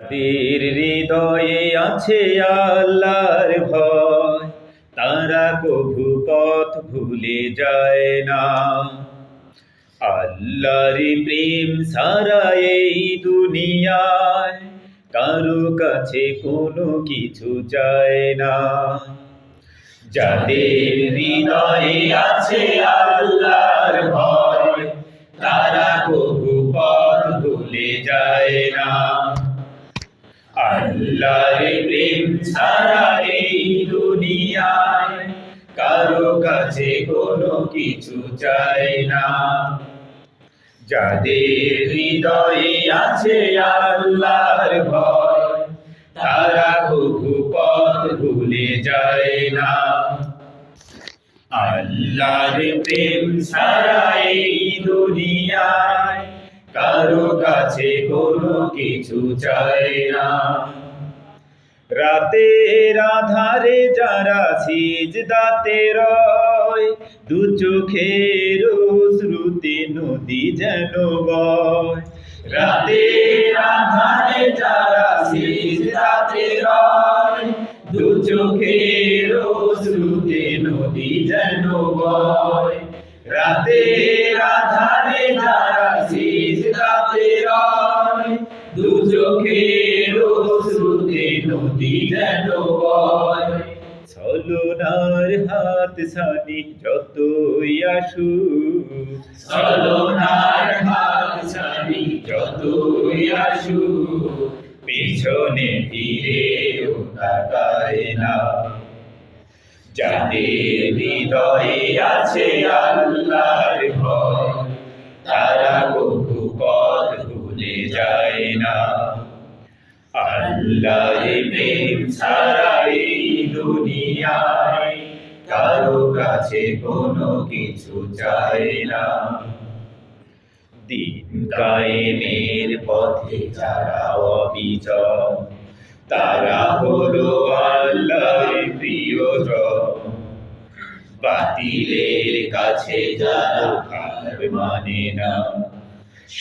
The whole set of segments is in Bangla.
যাদের হৃদয়ে আছে আল্লাহর ভয়, তারা কভু পথ ভুলে যায় না। আল্লাহর প্রেম ছাড়া এই দুনিয়ায় কারো কাছে কোনো কিছু চায় না। যাদের হৃদয়ে আছে আল্লাহর ভয়, তারা কভু পথ ভুলে যায় না। আল্লাহর প্রেম ছাড়া এই দুনিয়ায় কারো কাছে কোনো কিছু চায় না। যাদের হৃদয়ে আছে আল্লাহর ভয়, তারা কভু পথ ভুলে যায় না। আল্লাহর প্রেম ছাড়া এই দুনিয়ায় কারো কাছে কোনো কিছু চায় না। রাতের আধারে যারা সিজদাতে রয়, দু চোখের অশ্রুতে নদী যেন বয়। রাতের আধারে যারা সিজদাতে রয়, দু চোখের অশ্রুতে নদী যেন বয়। রাতের আধারে যারা সিজদাতে রয়, দু চোখের অশ্রুতে নদী যেন বয়। ছলনার হাত ছানি যতই আসুক, ছলনার হাত ছানি যতই আসুক, পিছনে ফিরেও তাকায় না। যাদের হৃদয়ে আছে আল্লাহর ভয়, তারা কভু পথ ভুলে যায় না। আল্লাহর প্রেম ছাড়া এই দুনিয়ায় কারো কাছে কোনো কিছু চায় না। দিন কায়েমের পথে যারা অবিচল, তারা হলো আল্লাহর প্রিয়জন। বাতিলের কাছে যারা হার মানে না,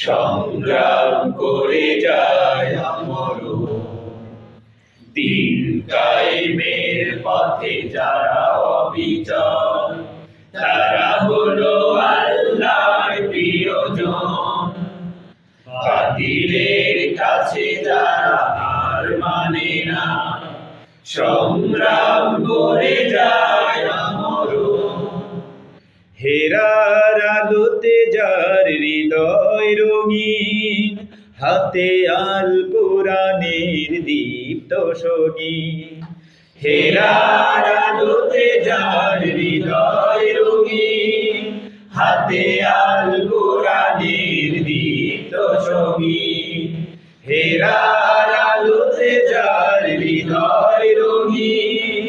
সংগ্রাম করে যায় আমরও। দিন কায়েমের পথে যারা অবিচল, তারা হলো আল্লাহর প্রিয়জন। বাতিলের কাছে যারা হার মানে না, সংগ্রাম করে যায় আমরও। হেরার আলোতে যার হৃদয় রঙিন, হাতে আল কোরআনের দীপ্ত সঙ্গীন। হেরার আলোতে যার হৃদয় রঙিন, হাতে আল কোরআনের দীপ্ত সঙ্গীন। হেরার আলোতে যার হৃদয় রঙিন,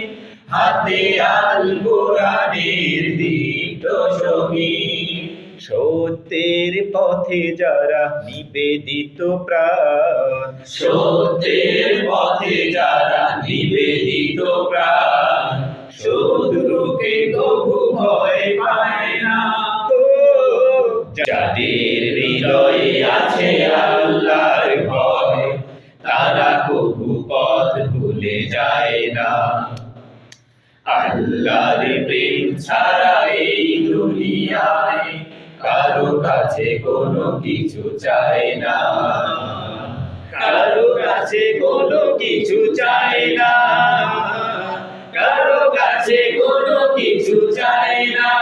হাতে আল কোরআনের দীপ্ত সঙ্গীন। সত্যের পথে যারা নিবেদিত প্রাণ, সত্যের পথে যারা নিবেদিত প্রাণ, শত্রুকে কভু ভয় পায় না। যাদের হৃদয়ে আছে আল্লাহর ভয়, তারা কভু পথ ভুলে যায় না। আল্লাহর প্রেম ছাড়া এই দুনিয়ায় কারো কাছে কোনো কিছু চায় না। কারো কাছে কোনো কিছু চায় না। কারো কাছে কোনো কিছু চায় না।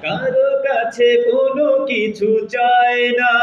কারো কাছে কোনো কিছু চায় না।